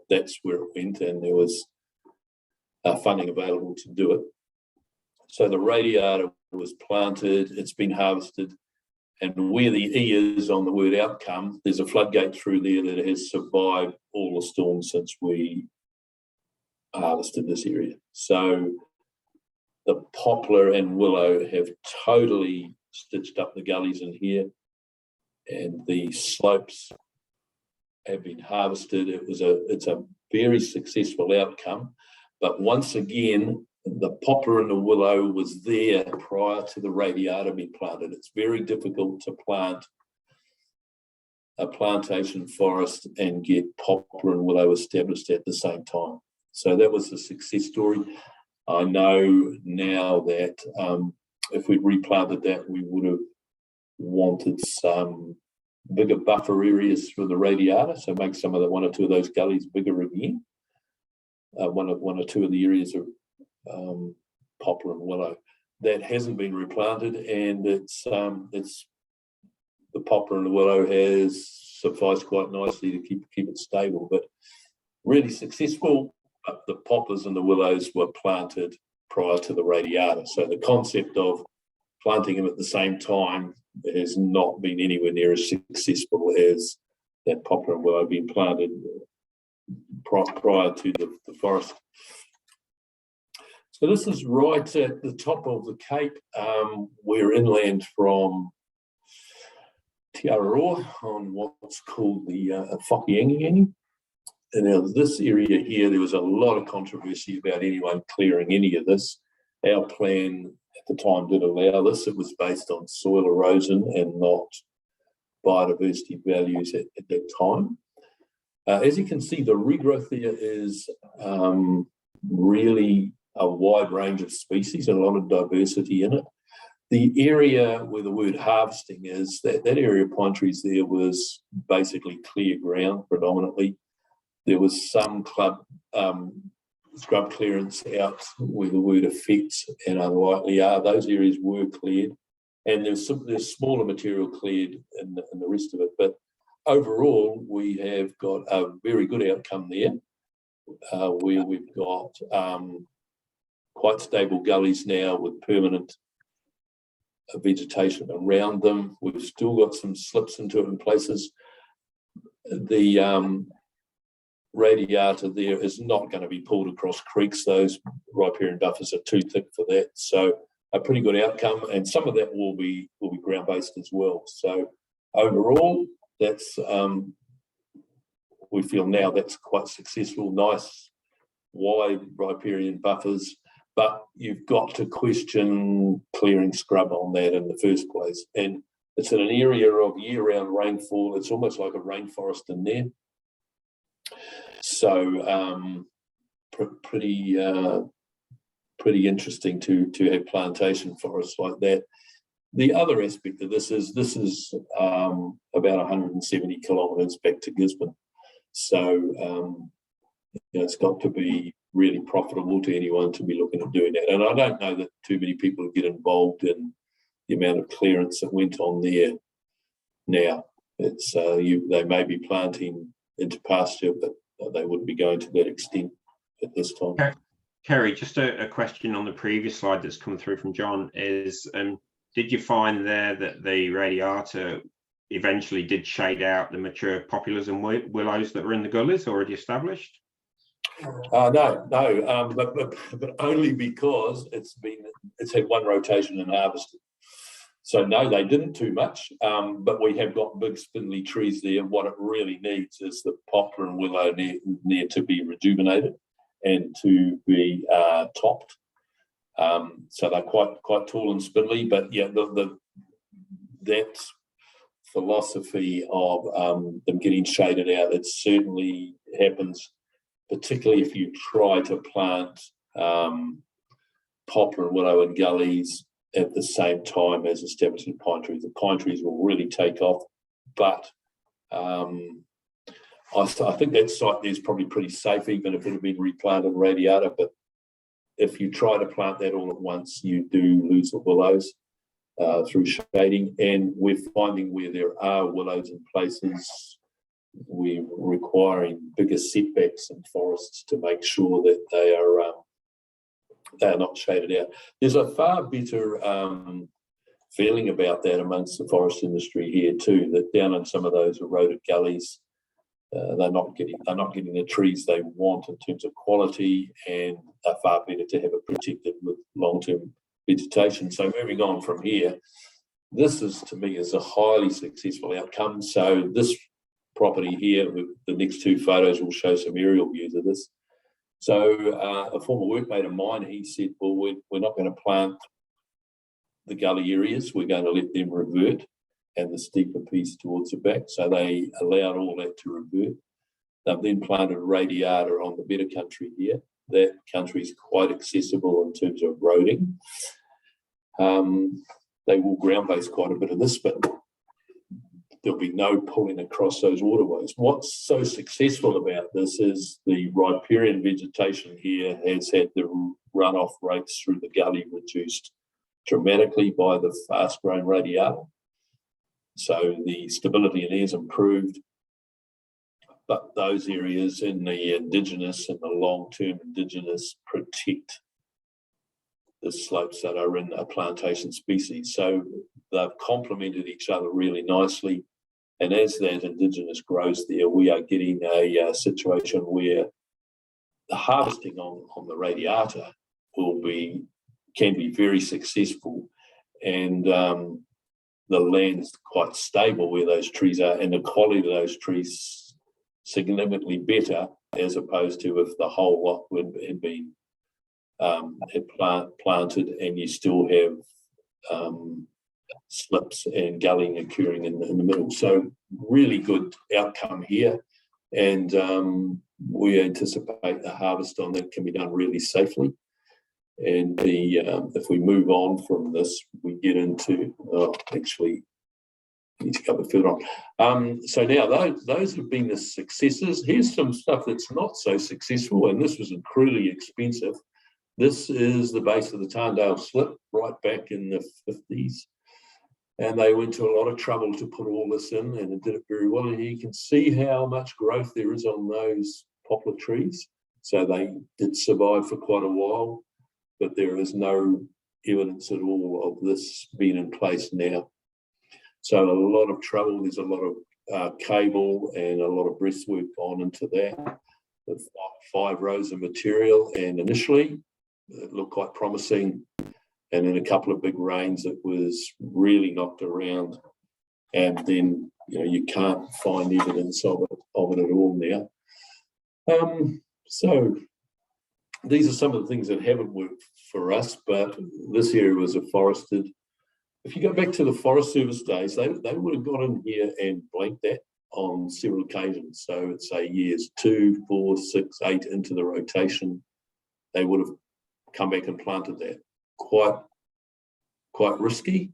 that's where it went, and there was funding available to do it. So the radiata was planted, it's been harvested, and where the E is on the word outcome, there's a floodgate through there that has survived all the storms since we harvested this area. So the poplar and willow have totally stitched up the gullies in here, and the slopes have been harvested. It's a very successful outcome, but once again, the poplar and the willow was there prior to the radiata being planted. It's very difficult to plant a plantation forest and get poplar and willow established at the same time. So that was a success story. I know now that if we'd replanted that, we would have wanted some bigger buffer areas for the radiata, so make some of the one or two of those gullies bigger again. One or two of the areas of poplar and willow that hasn't been replanted, and it's the poplar and the willow has sufficed quite nicely to keep it stable, but really successful. But the poplars and the willows were planted prior to the radiata, so the concept of planting them at the same time has not been anywhere near as successful as that poplar and willow being planted prior to the forest. So this is right at the top of the Cape. We're inland from Te Araroa on what's called the Whakiangiangi. And now this area here, there was a lot of controversy about anyone clearing any of this. Our plan at the time did allow this. It was based on soil erosion and not biodiversity values at that time. As you can see, the regrowth there is really a wide range of species and a lot of diversity in it. The area where the word harvesting is, that area of pine trees there was basically clear ground predominantly. There was some scrub clearance out where the word affects and unlikely are. Those areas were cleared, and there's smaller material cleared in the rest of it. But overall, we have got a very good outcome there, where we've got quite stable gullies now with permanent vegetation around them. We've still got some slips into it in places. The radiata there is not going to be pulled across creeks. Those riparian buffers are too thick for that. So a pretty good outcome, and some of that will be ground based as well. So overall, that's we feel now that's quite successful. Nice wide riparian buffers, but you've got to question clearing scrub on that in the first place. And it's in an area of year-round rainfall. It's almost like a rainforest in there. So pretty interesting to have plantation forests like that. The other aspect of this is about 170 kilometres back to Gisborne. So it's got to be really profitable to anyone to be looking at doing that. And I don't know that too many people get involved in the amount of clearance that went on there now. It's they may be planting into pasture, but they wouldn't be going to that extent at this time. Kerry, just a question on the previous slide that's come through from John is, did you find there that the radiata eventually did shade out the mature poplars and willows that were in the gullies already established? No, but only because it's had one rotation and harvested. So no, they didn't too much, but we have got big spindly trees there. What it really needs is the poplar and willow near to be rejuvenated and to be topped. So they're quite tall and spindly, but yeah, that philosophy of them getting shaded out, it certainly happens, particularly if you try to plant poplar and willow and gullies at the same time as establishing pine trees. The pine trees will really take off, but I think that site there is probably pretty safe, even if it had been replanted radiata. But if you try to plant that all at once, you do lose the willows through shading. And we're finding where there are willows in places, we're requiring bigger setbacks in forests to make sure that they are not shaded out. There's a far better feeling about that amongst the forest industry here too, that down in some of those eroded gullies, they're not getting the trees they want in terms of quality, and are far better to have it protected with long-term vegetation. So moving on from here, this is, to me, is a highly successful outcome. So this property here, with the next two photos, will show some aerial views of this. So a former workmate of mine, he said, well, we're not going to plant the gully areas, we're going to let them revert, and the steeper piece towards the back. So they allowed all that to revert. They've then planted radiata on the better country here. That country is quite accessible in terms of roading. They will ground base quite a bit of this, but there'll be no pulling across those waterways. What's so successful about this is the riparian vegetation here has had the runoff rates through the gully reduced dramatically by the fast-growing radiata. So the stability in air is improved, but those areas in the indigenous and the long-term indigenous protect the slopes that are in a plantation species. So they've complemented each other really nicely. And as that indigenous grows there, we are getting a situation where the harvesting on the radiata can be very successful, and the land's quite stable where those trees are, and the quality of those trees significantly better, as opposed to if the whole lot had been planted and you still have slips and gulling occurring in the middle. So really good outcome here, and we anticipate the harvest on that can be done really safely. And if we move on from this, we get into actually I need to go a bit further on. So now those have been the successes. Here's some stuff that's not so successful, and this was incredibly expensive. This is the base of the Tarndale Slip right back in the 50s. And they went to a lot of trouble to put all this in, and it did it very well. And you can see how much growth there is on those poplar trees. So they did survive for quite a while, but there is no evidence at all of this being in place now. So a lot of trouble. There's a lot of cable and a lot of breastwork gone into that. The 5 rows of material, and initially it looked quite promising. And in a couple of big rains, it was really knocked around. And then, you can't find evidence of it at all now. So these are some of the things that haven't worked for us, but this area was afforested. If you go back to the Forest Service days, they would have got in here and blanked that on several occasions. So it's say years 2, 4, 6, 8 into the rotation, they would have come back and planted that. Quite risky,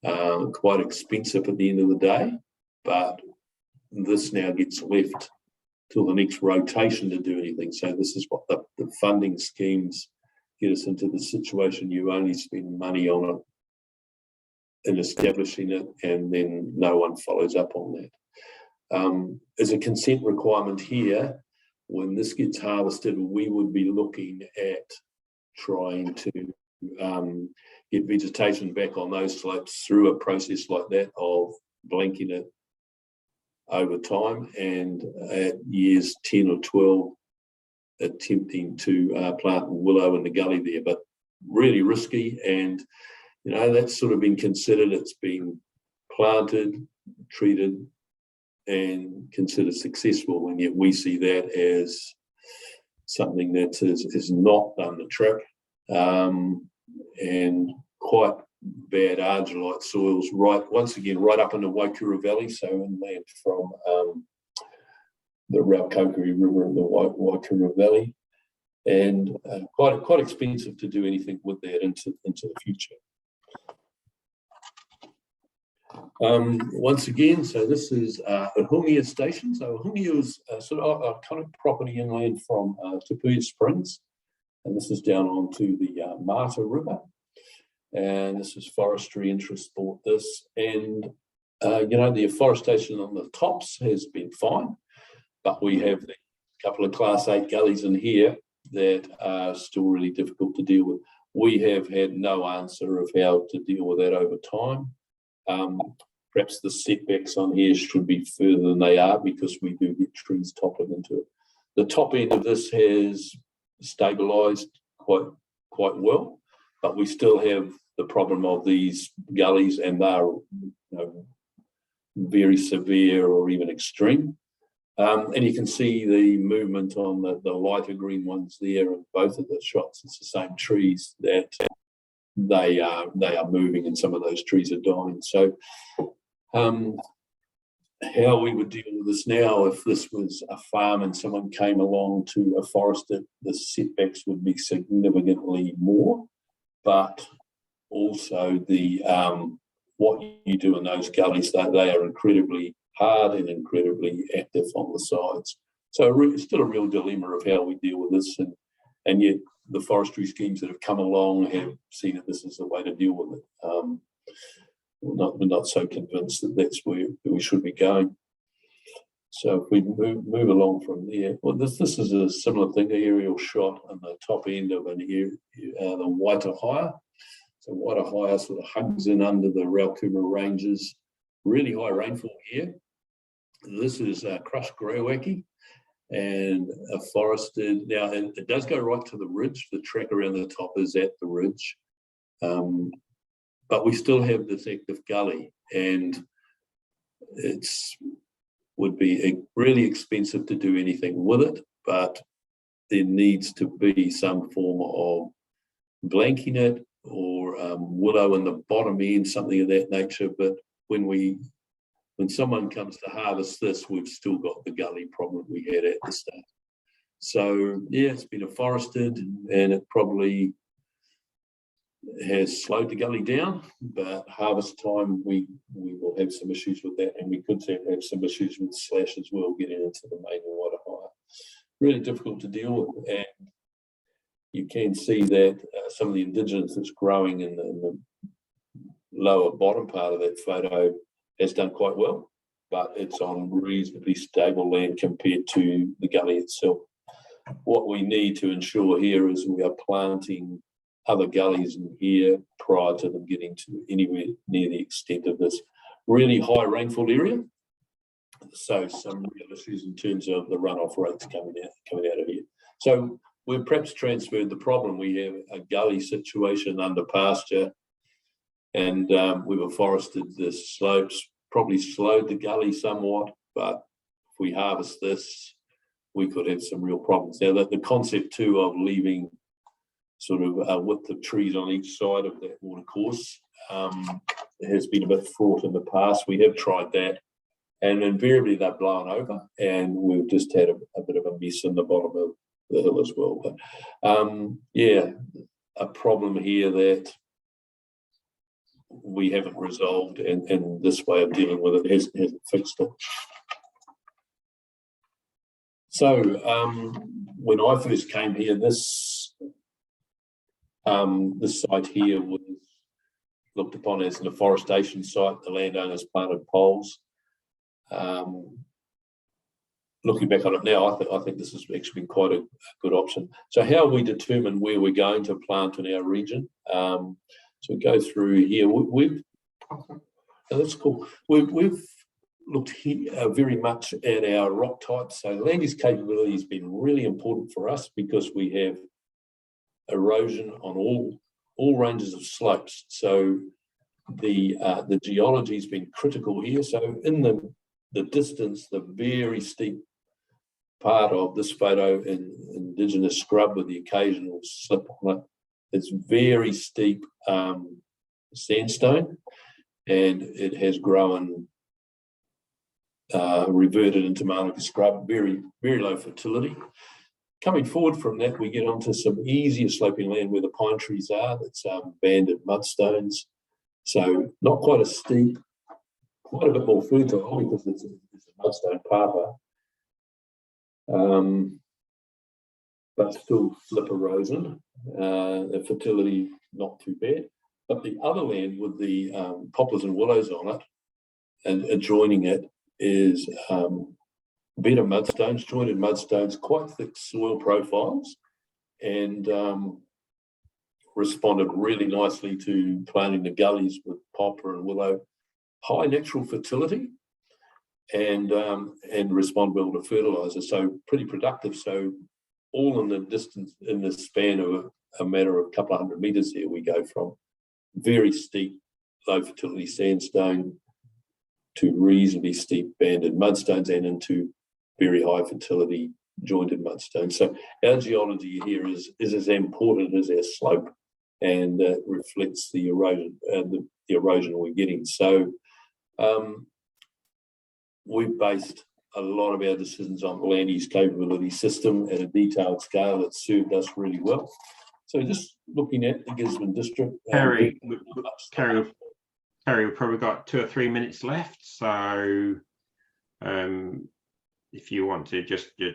quite expensive at the end of the day, but this now gets left till the next rotation to do anything. So this is what the funding schemes get us into the situation. You only spend money on it in establishing it, and then no one follows up on that. As a consent requirement here, when this gets harvested, we would be looking at trying to get vegetation back on those slopes through a process like that of blanking it over time, and at years 10 or 12 attempting to plant willow in the gully there, but really risky. And that's sort of been considered. It's been planted, treated, and considered successful, and yet we see that as something that has not done the trick. and quite bad argillite soils once again right up in the Waikura Valley, so inland from the Raukokiri River in the Waikura Valley, and quite expensive to do anything with that into the future. Once again, so this is Ahungia Station. So Ahungia is sort of a kind of property inland from Tupuia Springs, and this is down onto the Mata River. And this is forestry interests bought this, and the afforestation on the tops has been fine, but we have a couple of Class 8 gullies in here that are still really difficult to deal with. We have had no answer of how to deal with that over time. Perhaps the setbacks on here should be further than they are, because we do get trees toppling into it. The top end of this has stabilised quite well, but we still have the problem of these gullies, and they're very severe or even extreme. And you can see the movement on the lighter green ones there in both of the shots. It's the same trees that they are moving, and some of those trees are dying. So how we would deal with this now, if this was a farm and someone came along to afforest it, the setbacks would be significantly more, but also the what you do in those gullies, they are incredibly hard and incredibly active on the sides. So it's still a real dilemma of how we deal with this, and yet the forestry schemes that have come along have seen that this is the way to deal with it. We're not so convinced that that's where we should be going. So if we move along from there, well, this is a similar thing, an aerial shot on the top end of the Waitahia. So Waitahia sort of hugs in under the Raukuma Ranges. Really high rainfall here. This is crushed growwacki and forested. Now, and it does go right to the ridge. The track around the top is at the ridge. But we still have this active gully, and would be really expensive to do anything with it, but there needs to be some form of blanking it, or willow in the bottom end, something of that nature. But when someone comes to harvest this, we've still got the gully problem we had at the start. So yeah, it's been afforested, and it probably has slowed the gully down, but harvest time we will have some issues with that, and we could have some issues with slash as well getting into the main Waitahia. Really difficult to deal with, and you can see that some of the indigenous that's growing in the lower bottom part of that photo has done quite well, but it's on reasonably stable land compared to the gully itself. What we need to ensure here is we are planting other gullies in here prior to them getting to anywhere near the extent of this really high rainfall area. So some real issues in terms of the runoff rates coming out of here. So we've perhaps transferred the problem. We have a gully situation under pasture, and we've afforested the slopes, probably slowed the gully somewhat, but if we harvest this, we could have some real problems. Now, the concept too of leaving sort of a width of trees on each side of that watercourse has been a bit fraught in the past. We have tried that, and invariably they're blown over, and we've just had a bit of a mess in the bottom of the hill as well. But yeah, a problem here that we haven't resolved, and this way of dealing with it hasn't fixed it. So when I first came here, this site here was looked upon as an afforestation site. The landowners planted poles. Looking back on it now, I think this has actually been quite a good option. So how we determine where we're going to plant in our region? So we go through here. That's cool. We've looked here very much at our rock types. So land use capability has been really important for us, because we have erosion on all ranges of slopes. So the geology has been critical here. So in the distance, the very steep part of this photo in indigenous scrub with the occasional slip on it, It's very steep sandstone, and it has grown, reverted into Manuka scrub, very, very low fertility. Coming forward from that, we get onto some easier sloping land where the pine trees are. That's banded mudstones. So not quite as steep, quite a bit more fertile because it's a mudstone papa. But still slip erosion. The fertility not too bad. But the other land with the poplars and willows on it and adjoining it is better mudstones, jointed mudstones, quite thick soil profiles, and responded really nicely to planting the gullies with poplar and willow. High natural fertility and respond well to fertiliser, so pretty productive. So all in the distance, in the span of a matter of a couple of 100 metres here, we go from very steep, low fertility sandstone to reasonably steep banded mudstones and into very high fertility jointed mudstones. So our geology here is as important as our slope, and reflects the erosion, the erosion we're getting. So we've based a lot of our decisions on the land use capability system at a detailed scale that served us really well. So just looking at the Gisborne District. Kerry, we've probably got 2 or 3 minutes left. So if you want to just do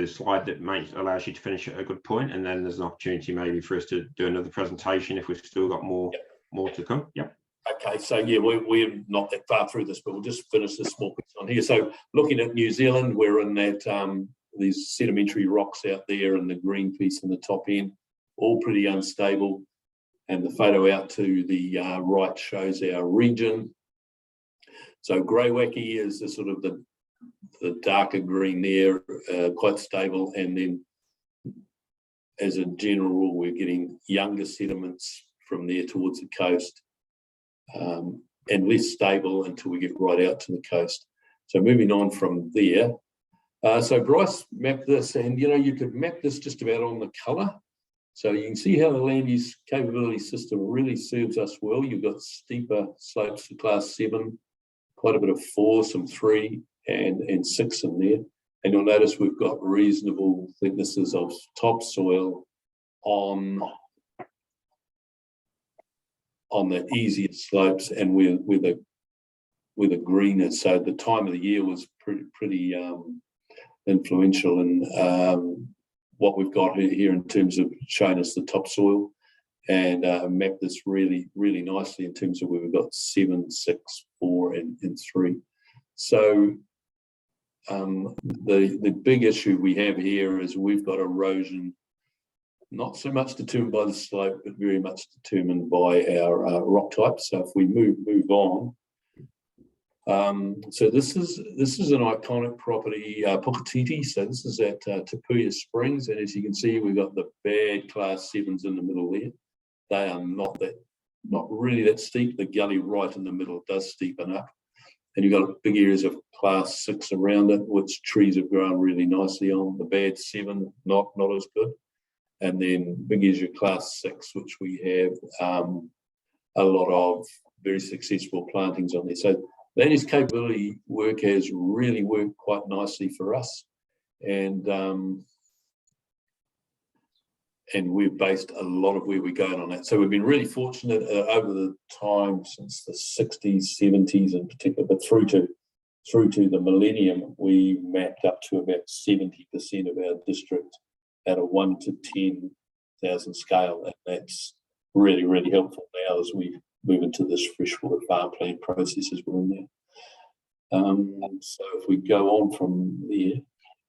the slide that allows you to finish at a good point, and then there's an opportunity maybe for us to do another presentation if we've still got more to come. Yep. Okay, so yeah, we're not that far through this, but we'll just finish this small piece on here. So looking at New Zealand, we're in that these sedimentary rocks out there and the green piece in the top end, all pretty unstable. And the photo out to the right shows our region. So Greywacke is the sort of the darker green there, quite stable. And then as a general rule, we're getting younger sediments from there towards the coast, and less stable until we get right out to the coast. So moving on from there. So Bryce mapped this, and you could map this just about on the colour. So you can see how the land use capability system really serves us well. You've got steeper slopes for class 7, quite a bit of 4, some 3 and 6 in there. And you'll notice we've got reasonable thicknesses of topsoil on the easier slopes and where the green is. So the time of the year was pretty influential in what we've got here in terms of showing us the topsoil, and mapped this really, really nicely in terms of where we've got 7, 6, 4 and 3. So the big issue we have here is we've got erosion, not so much determined by the slope, but very much determined by our rock type. So if we move on, so this is an iconic property, Puketiti. So this is at Tapuia Springs, and as you can see, we've got the bad class 7s in the middle there. They are not really that steep. The gully right in the middle does steepen up, and you've got big areas of class 6 around it, which trees have grown really nicely on. The bad 7, not as good. And then big is your class 6, which we have a lot of very successful plantings on there. So land use capability work has really worked quite nicely for us, and we've based a lot of where we're going on that. So we've been really fortunate over the time since the 60s, 70s in particular, but through to the millennium, we mapped up to about 70% of our district at a 1 to 10,000 scale, and that's really, really helpful now as we move into this freshwater farm plan process as we're in there. So if we go on from there.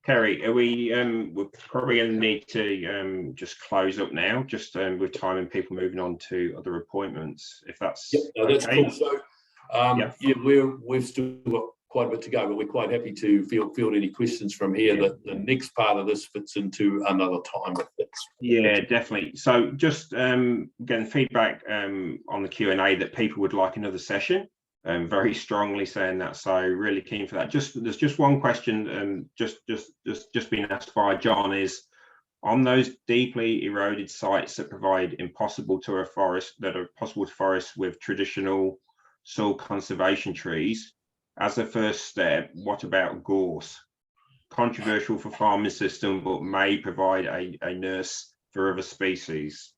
Kerry, are we're probably going to need to just close up now, just with time and people moving on to other appointments, if that's that's okay. Cool. So we've still got quite a bit to go, but we're quite happy to field any questions from here. The next part of this fits into another time. Yeah, definitely. So just getting feedback on the Q&A that people would like another session. Very strongly saying that, so really keen for that. There's just one question just being asked by John is, On those deeply eroded sites that provide impossible to a forest, that are possible to forest with traditional soil conservation trees, as a first step, what about gorse? Controversial for farming system, but may provide a nurse for other species.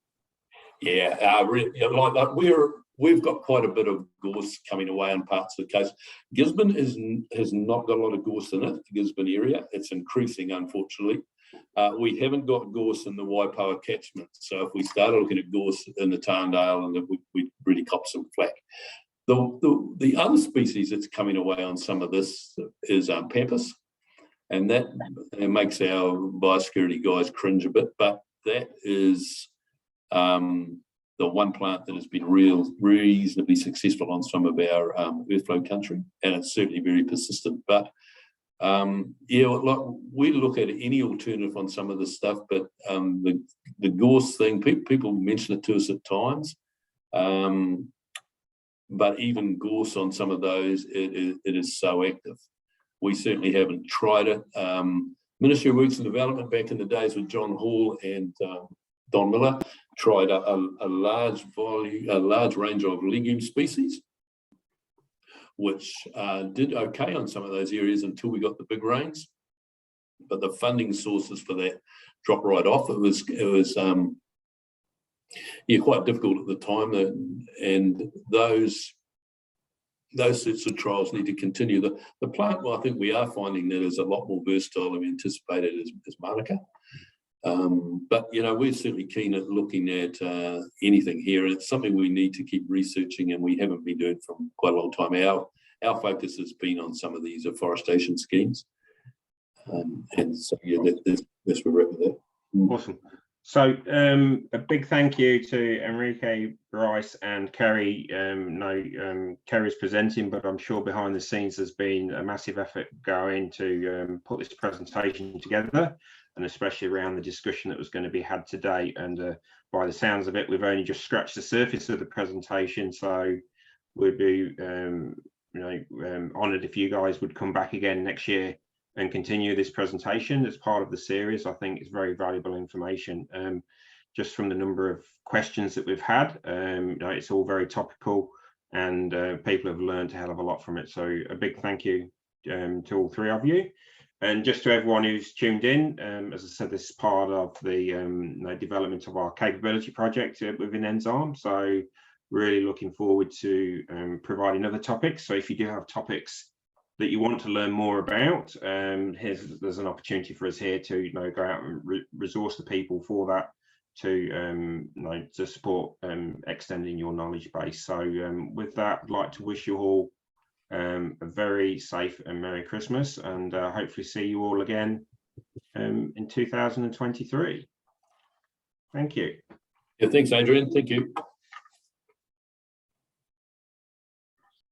Yeah, we've got quite a bit of gorse coming away on parts of the coast. Gisborne has not got a lot of gorse in it, the Gisborne area. It's increasing, unfortunately. We haven't got gorse in the Waipoa catchment. So if we started looking at gorse in the Tarndale, and we'd really cop some flack. The other species that's coming away on some of this is pampas, and that makes our biosecurity guys cringe a bit, but that is the one plant that has been reasonably successful on some of our earth flow country, and it's certainly very persistent. But yeah, like we look at any alternative on some of this stuff, but the gorse thing, people mention it to us at times, but even gorse on some of those, it is so active. We certainly haven't tried it. Ministry of Works and Development back in the days with John Hall and Don Miller tried a large range of legume species, which did okay on some of those areas until we got the big rains. But the funding sources for that dropped right off. It was yeah, quite difficult at the time, and those sorts of trials need to continue. The plant, well, I think we are finding that is a lot more versatile than we anticipated as Manuka. But you know, we're certainly keen at looking at anything here. It's something we need to keep researching, and we haven't been doing for quite a long time. Our focus has been on some of these afforestation schemes, and so yeah, that's where we're at with that. Awesome. So a big thank you to Enrique, Bryce and Kerry. Kerry's presenting, but I'm sure behind the scenes there's been a massive effort going to put this presentation together, and especially around the discussion that was going to be had today. And by the sounds of it, we've only just scratched the surface of the presentation. So we'd be honoured if you guys would come back again next year and continue this presentation as part of the series. I think it's very valuable information. Just from the number of questions that we've had, it's all very topical, and people have learned a hell of a lot from it. So a big thank you to all three of you. And just to everyone who's tuned in, as I said, this is part of the development of our capability project within NZARM. So really looking forward to providing other topics. So if you do have topics that you want to learn more about, there's an opportunity for us here to go out and resource the people for that, to support extending your knowledge base. So with that, I'd like to wish you all a very safe and Merry Christmas, and hopefully see you all again in 2023. Thank you. Yeah, thanks, Adrian. Thank you.